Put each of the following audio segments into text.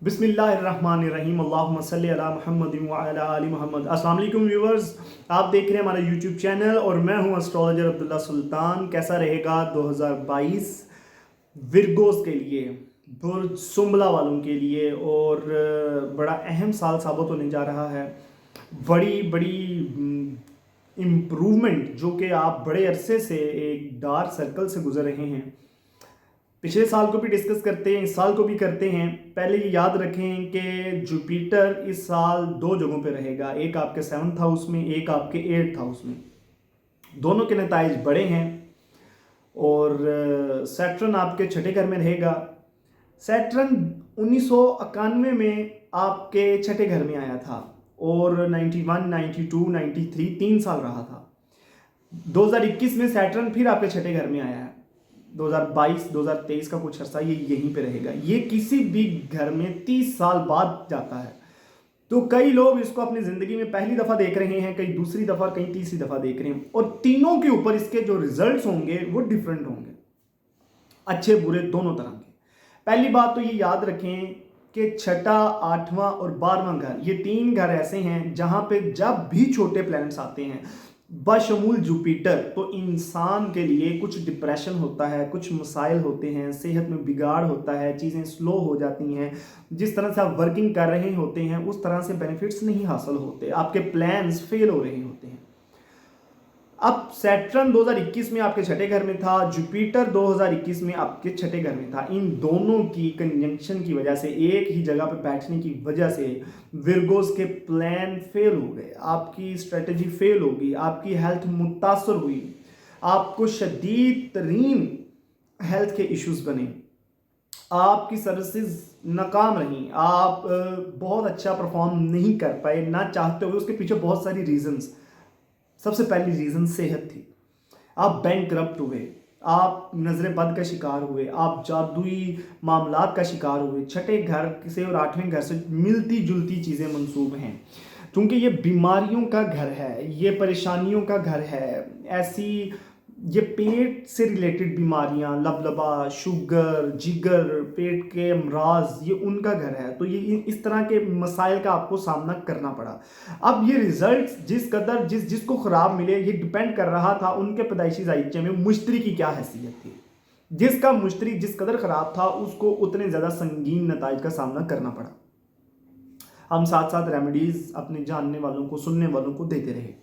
बिस्मिल्लाहिर्रहमानिर्रहीम अल्लाहुम्मा सल्ली अला मुहम्मदिन व अला आलि मुहम्मद। अस्सलाम वालेकुम व्यूवर्स, आप देख रहे हैं हमारा यूट्यूब चैनल और मैं हूं एस्ट्रोलॉजर अब्दुल्ला सुल्तान। कैसा रहेगा 2022 विरगोस के लिए, बुर्ज सुंबला वालों के लिए, और बड़ा अहम साल साबित होने जा रहा है। बड़ी बड़ी इम्प्रूवमेंट जो कि आप बड़े अरसे से एक डार्क सर्कल से गुजर रहे हैं, पिछले साल को भी डिस्कस करते हैं, इस साल को भी करते हैं। पहले ये याद रखें कि जुपिटर इस साल दो जगहों पे रहेगा, एक आपके 7th हाउस में, एक आपके 8th हाउस में। दोनों के नताइज बड़े हैं। और सैटर्न आपके छठे घर में रहेगा। सैटर्न 1991 में आपके छठे घर में आया था और 91, 92, 93 3 साल रहा था। 2021 में सैटर्न फिर आपके छठे घर में आया है। 2022 2023 का कुछ अर्सा ये यहीं पे रहेगा। ये किसी भी घर में 30 साल बाद जाता है। तो कई लोग इसको अपनी ज़िंदगी में पहली दफ़ा देख रहे हैं, कई दूसरी दफ़ा, कई तीसरी दफ़ा देख रहे हैं, और तीनों के ऊपर इसके जो रिजल्ट्स होंगे वो डिफरेंट होंगे, अच्छे बुरे दोनों तरह के। पहली बात तो ये याद रखें कि छठा, 8वां और 12वां घर, ये तीन घर ऐसे हैं जहां पे जब भी छोटे प्लैनेट्स आते हैं बशमूल जुपिटर, तो इंसान के लिए कुछ डिप्रेशन होता है, कुछ मसाइल होते हैं, सेहत में बिगाड़ होता है, चीज़ें स्लो हो जाती हैं। जिस तरह से आप वर्किंग कर रहे होते हैं उस तरह से बेनिफिट्स नहीं हासिल होते, आपके प्लान्स फेल हो रहे होते हैं। अब सैटर्न 2021 में आपके छठे घर में था, जुपिटर 2021 में आपके छठे घर में था। इन दोनों की कंजंक्शन की वजह से, एक ही जगह पर बैठने की वजह से विरगोस के प्लान फेल हो गए, आपकी स्ट्रेटजी फेल होगी, आपकी हेल्थ मुतासर हुई, आपको शदीद तरीन हेल्थ के इश्यूज बने, आपकी सर्विसेज नाकाम रहीं, आप बहुत अच्छा परफॉर्म नहीं कर पाए ना चाहते हुए। उसके पीछे बहुत सारी रीजंस। सबसे पहली रीज़न सेहत थी। आप बैंकरप्ट हुए, आप नज़र बद का शिकार हुए, आप जादुई मामलात का शिकार हुए। छठे घर से और 8वें घर से मिलती जुलती चीज़ें मंसूब हैं, क्योंकि ये बीमारियों का घर है, ये परेशानियों का घर है। ऐसी ये पेट से रिलेटेड बीमारियां, लबलबा, शुगर, जिगर, पेट के अमराज, ये उनका घर है। तो ये इस तरह के मसाइल का आपको सामना करना पड़ा। अब ये रिजल्ट्स जिस कदर जिसको ख़राब मिले, ये डिपेंड कर रहा था उनके पैदाइशी जायचे में मुश्तरी की क्या हैसियत थी। जिसका मुश्तरी जिस कदर ख़राब था उसको उतने ज़्यादा संगीन नताइज का सामना करना पड़ा। हम साथ साथ रेमेडीज़ अपने जानने वालों को, सुनने वालों को देते रहे।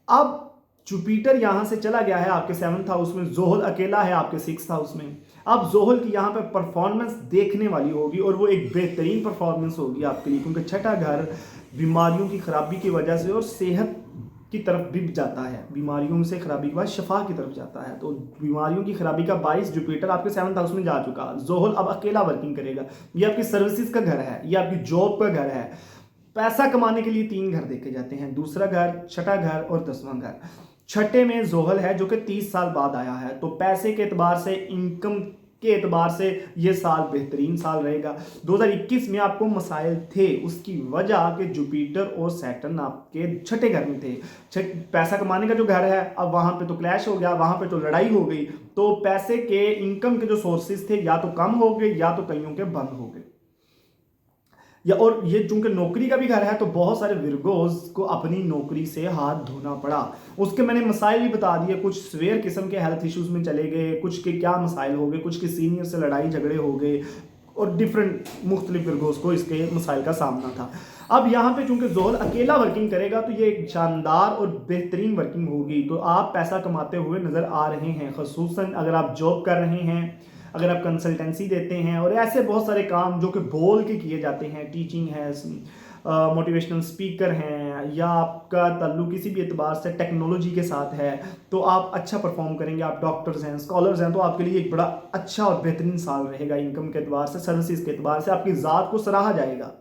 अब जुपिटर यहां से चला गया है आपके 7th हाउस में, जोहल अकेला है आपके 6th हाउस में। अब जोहल की यहां पे परफॉर्मेंस देखने वाली होगी, और वो एक बेहतरीन परफॉर्मेंस होगी आपके लिए, क्योंकि छठा घर बीमारियों की खराबी की वजह से और सेहत की तरफ भी जाता है। बीमारियों से खराबी के बाद शफा की तरफ जाता है। तो बीमारियों की खराबी का बाइस जुपिटर आपके 7th हाउस में जा चुका। जोहल अब अकेला वर्किंग करेगा। ये आपकी सर्विसेज का घर है, ये आपकी जॉब का घर है। पैसा कमाने के लिए 3 घर देखे जाते हैं, दूसरा घर, छठा घर और 10वां घर। छठे में जोहल है जो कि 30 साल बाद आया है। तो पैसे के एतबार से, इनकम के एतबार से ये साल बेहतरीन साल रहेगा। 2021 में आपको मसाइल थे, उसकी वजह कि जुपिटर और सैटर्न आपके छठे घर में थे। पैसा कमाने का जो घर है, अब वहां पे तो क्लैश हो गया, वहां पे तो लड़ाई हो गई। तो पैसे के, इनकम के जो सोर्सेज थे या तो कम हो गए या तो कईयों के बंद हो गए। या और ये चूंकि नौकरी का भी घर है, तो बहुत सारे विरगोज को अपनी नौकरी से हाथ धोना पड़ा। उसके मैंने मसाइल भी बता दिए, कुछ सवेयर किस्म के हेल्थ इश्यूज में चले गए, कुछ के क्या मसाइल हो गए, कुछ के सीनियर से लड़ाई झगड़े हो गए, और डिफरेंट मुख्तलिफ विरगोज को इसके मसाइल का सामना था। अब यहाँ पे चूंकि जोहल अकेला वर्किंग करेगा तो ये एक शानदार और बेहतरीन वर्किंग होगी। तो आप पैसा कमाते हुए नजर आ रहे हैं, खसूसन अगर आप जॉब कर रहे हैं, अगर आप कंसल्टेंसी देते हैं, और ऐसे बहुत सारे काम जो कि बोल के किए जाते हैं, टीचिंग है, मोटिवेशनल स्पीकर हैं, या आपका ताल्लुक किसी भी एतबार से टेक्नोलॉजी के साथ है, तो आप अच्छा परफॉर्म करेंगे। आप डॉक्टर्स हैं, स्कॉलर्स हैं, तो आपके लिए एक बड़ा अच्छा और बेहतरीन साल रहेगा। इनकम के एतबार से, सर्विसेज के एतबार से आपकी ज़ात को सराहा जाएगा।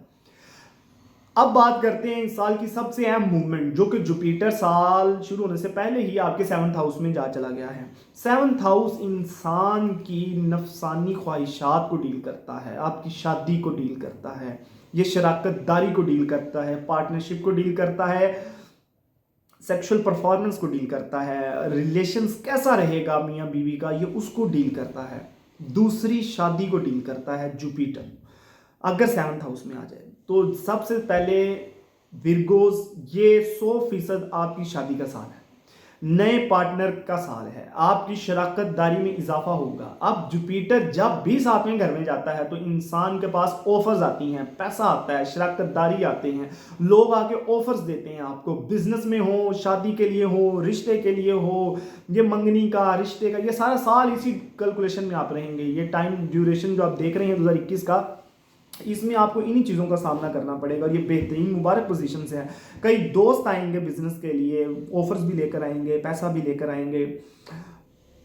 अब बात करते हैं इस साल की सबसे अहम मूवमेंट, जो कि जुपिटर साल शुरू होने से पहले ही आपके 7th हाउस में जा चला गया है। 7th हाउस इंसान की नफसानी ख्वाहिशात को डील करता है, आपकी शादी को डील करता है, ये शराकत दारी को डील करता है, पार्टनरशिप को डील करता है, सेक्सुअल परफॉर्मेंस को डील करता है, रिलेशंस कैसा रहेगा मियाँ बीवी का, ये उसको डील करता है। दूसरी शादी को डील करता है जुपिटर। अगर 7th हाउस में आ जाए तो सबसे पहले विर्गोस, ये 100% आपकी शादी का साल है, नए पार्टनर का साल है, आपकी शराकतदारी में इजाफा होगा। अब जुपिटर जब भी 7वें घर में जाता है तो इंसान के पास ऑफर्स आती हैं, पैसा आता है, शराकतदारी आते हैं, लोग आके ऑफर्स देते हैं आपको, बिजनेस में हो, शादी के लिए हो, रिश्ते के लिए हो, ये मंगनी का, रिश्ते का, ये सारा साल इसी कैलकुलेशन में आप रहेंगे। ये टाइम ड्यूरेशन जो आप देख रहे हैं 2021 का, इसमें आपको इन्हीं चीज़ों का सामना करना पड़ेगा और ये बेहतरीन मुबारक पोजीशन से है। कई दोस्त आएंगे बिजनेस के लिए, ऑफर्स भी लेकर आएंगे, पैसा भी लेकर आएंगे,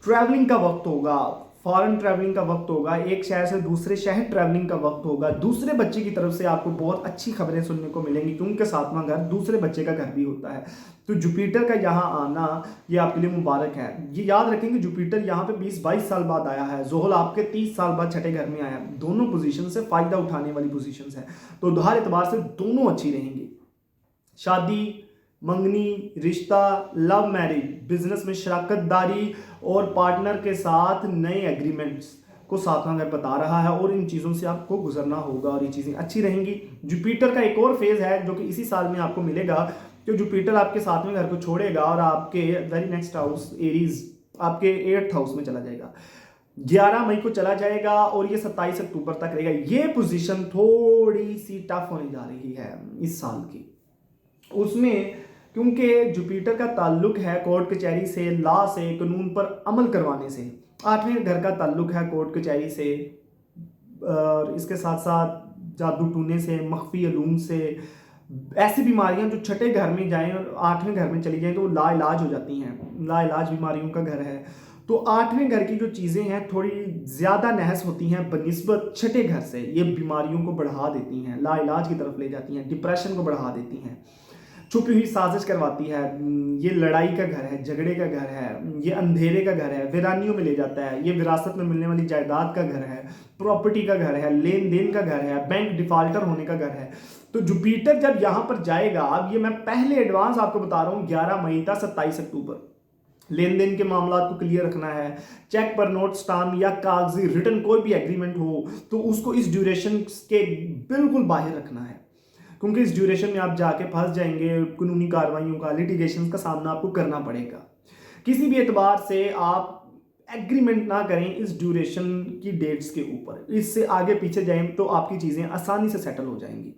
ट्रैवलिंग का वक्त होगा, फॉरेन ट्रैवलिंग का वक्त होगा, एक शहर से दूसरे शहर ट्रैवलिंग का वक्त होगा, दूसरे बच्चे की तरफ से आपको बहुत अच्छी खबरें सुनने को मिलेंगी क्योंकि 7वां घर दूसरे बच्चे का घर भी होता है। तो जुपिटर का यहाँ आना ये आपके लिए मुबारक है। ये याद रखेंगे जुपिटर यहाँ पे 20-22 साल बाद आया है, जोहल आपके 30 साल बाद छठे घर में आया, दोनों पोजीशन से फायदा उठाने वाली पोजीशन है, तो हर एतबार से दोनों अच्छी रहेंगी। शादी, मंगनी, रिश्ता, लव मैरिज, बिजनेस में शराकतदारी और पार्टनर के साथ नए एग्रीमेंट्स को 7वां घर बता रहा है और इन चीज़ों से आपको गुजरना होगा और ये चीज़ें अच्छी रहेंगी। जुपिटर का एक और फेज है जो कि इसी साल में आपको मिलेगा कि जुपिटर आपके 7वें घर को छोड़ेगा और आपके वेरी नेक्स्ट हाउस एरीज, आपके 8th हाउस में चला जाएगा। 11 मई को चला जाएगा और ये 27 अक्टूबर तक रहेगा। ये पोजीशन थोड़ी सी टफ होने जा रही है इस साल की, उसमें क्योंकि जुपिटर का ताल्लुक है कोर्ट कचहरी से, लॉ से, कानून पर अमल करवाने से। 8वें घर का ताल्लुक है कोर्ट कचहरी से और इसके साथ साथ जादू टूने से, मख्फी अलूम से। ऐसी बीमारियां जो छठे घर में जाएं और 8वें घर में चली जाएं तो लाइलाज हो जाती हैं, लाइलाज बीमारियों का घर है। तो 8वें घर की जो चीज़ें हैं थोड़ी ज़्यादा नहस होती हैं बनिस्बत छठे घर से, ये बीमारियों को बढ़ा देती हैं, लाइलाज की तरफ ले जाती हैं, डिप्रेशन को बढ़ा देती हैं, छुपी हुई साजिश करवाती है। ये लड़ाई का घर है, झगड़े का घर है, ये अंधेरे का घर है, वीरानियों में ले जाता है, ये विरासत में मिलने वाली जायदाद का घर है, प्रॉपर्टी का घर है, लेन देन का घर है, बैंक डिफॉल्टर होने का घर है। तो जुपिटर जब यहाँ पर जाएगा, अब ये मैं पहले एडवांस आपको बता रहा हूँ, 11 मई था 27 अक्टूबर, लेन देन के मामला को क्लियर रखना है, चेक पर नोट स्टाम्प या कागजी रिटर्न कोई भी एग्रीमेंट हो तो उसको इस ड्यूरेशन के बिल्कुल बाहर रखना है, क्योंकि इस ड्यूरेशन में आप जाके फंस जाएंगे, कानूनी कार्रवाइयों का, लिटिगेशन का सामना आपको करना पड़ेगा। किसी भी एतबार से आप एग्रीमेंट ना करें इस ड्यूरेशन की डेट्स के ऊपर, इससे आगे पीछे जाएं तो आपकी चीज़ें आसानी से सेटल हो जाएंगी।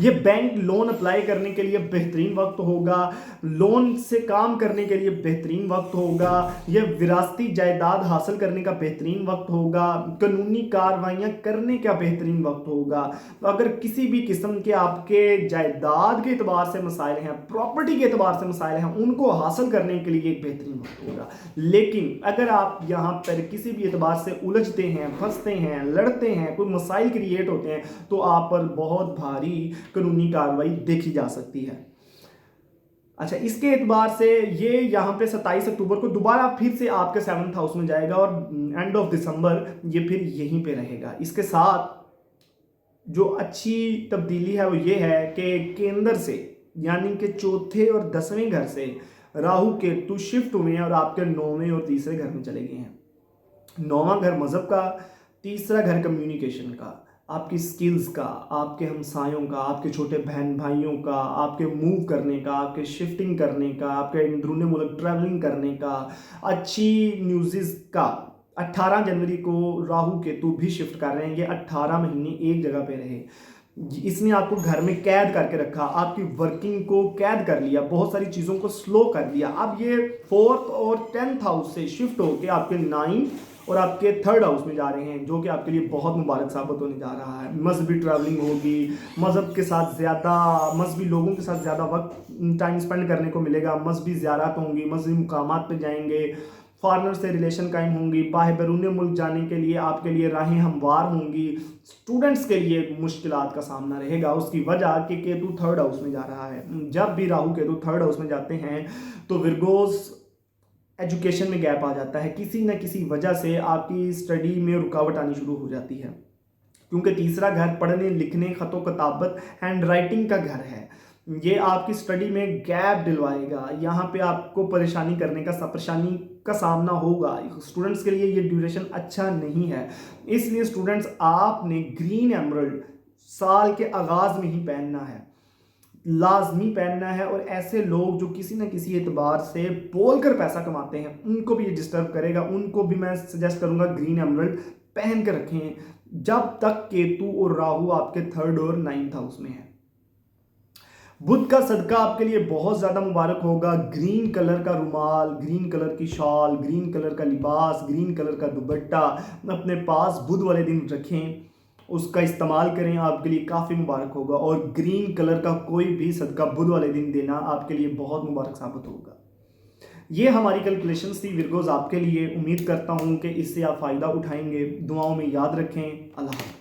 ये बैंक लोन अप्लाई करने के लिए बेहतरीन वक्त होगा, लोन से काम करने के लिए बेहतरीन वक्त होगा, यह विरासती जायदाद हासिल करने का बेहतरीन वक्त होगा, कानूनी कार्रवाइयाँ करने का बेहतरीन वक्त होगा। तो अगर किसी भी किस्म के आपके जायदाद के एतबार से मसाइल हैं, प्रॉपर्टी के एतबार से मसाइल हैं, उनको हासिल करने के लिए एक बेहतरीन वक्त होगा। लेकिन अगर आप यहाँ पर किसी भी एतबार से उलझते हैं, फंसते हैं, लड़ते हैं, कोई मसाइल क्रिएट होते हैं तो आप पर बहुत भारी कानूनी कार्रवाई देखी जा सकती है। अच्छा, इसके एतबार से ये यहाँ पे 27 अक्टूबर को दोबारा फिर से आपके 7th हाउस में जाएगा और एंड ऑफ दिसंबर ये फिर यहीं पे रहेगा। इसके साथ जो अच्छी तब्दीली है वो ये है कि केंद्र से यानी कि चौथे और 10वें घर से राहु केतु शिफ्ट हुए हैं और आपके 9वें और तीसरे घर में चले गए हैं। 9वां घर मजहब का, तीसरा घर कम्युनिकेशन का, आपकी स्किल्स का, आपके हमसायों का, आपके छोटे बहन भाइयों का, आपके मूव करने का, आपके शिफ्टिंग करने का, आपके अंदरूनी मुल्क ट्रैवलिंग करने का, अच्छी न्यूज़ का। 18 जनवरी को राहु केतु भी शिफ्ट कर रहे हैं, ये 18 महीने एक जगह पे रहे, इसने आपको घर में कैद करके रखा, आपकी वर्किंग को कैद कर लिया, बहुत सारी चीज़ों को स्लो कर दिया। अब ये 4th और 10th हाउस से शिफ्ट होकर आपके 9th और आपके 3rd हाउस में जा रहे हैं, जो कि आपके लिए बहुत मुबारक साबित होने जा रहा है। मजहबी ट्रैवलिंग होगी, मजहब के साथ ज़्यादा, मजहबी लोगों के साथ ज़्यादा वक्त टाइम स्पेंड करने को मिलेगा, मजहबी ज़ियारत होंगी, मजहबी मुकामात पे जाएंगे, फॉरनर से रिलेशन कायम होंगी, बाहर बैरून मुल्क जाने के लिए आपके लिए राहें हमवार होंगी। स्टूडेंट्स के लिए मुश्किलात का सामना रहेगा, उसकी वजह कि केतु 3rd हाउस में जा रहा है। जब भी राहु केतु 3rd हाउस में जाते हैं तो विर्गोस एजुकेशन में गैप आ जाता है, किसी न किसी वजह से आपकी स्टडी में रुकावट आनी शुरू हो जाती है, क्योंकि तीसरा घर पढ़ने लिखने, खतो किताबत, हैंड राइटिंग का घर है। ये आपकी स्टडी में गैप दिलवाएगा, यहाँ पे आपको परेशानी का सामना होगा। स्टूडेंट्स के लिए ये ड्यूरेशन अच्छा नहीं है, इसलिए स्टूडेंट्स आपने ग्रीन एमरल्ड साल के आगाज़ में ही पहनना है, लाजमी पहनना है। और ऐसे लोग जो किसी न किसी एतबार से बोलकर पैसा कमाते हैं उनको भी ये डिस्टर्ब करेगा, उनको भी मैं सजेस्ट करूंगा ग्रीन एमरल्ड पहन कर रखें जब तक केतु और राहु आपके 3rd और 9th हाउस में है। बुध का सदका आपके लिए बहुत ज़्यादा मुबारक होगा। ग्रीन कलर का रुमाल, ग्रीन कलर की शॉल, ग्रीन कलर का लिबास, ग्रीन कलर का दुपट्टा अपने पास बुध वाले दिन रखें, उसका इस्तेमाल करें, आपके लिए काफ़ी मुबारक होगा। और ग्रीन कलर का कोई भी सदका बुध वाले दिन देना आपके लिए बहुत मुबारक साबित होगा। ये हमारी कैलकुलेशंस थी विर्गोज आपके लिए। उम्मीद करता हूँ कि इससे आप फ़ायदा उठाएंगे। दुआओं में याद रखें। अल्लाह हाफ़िज़।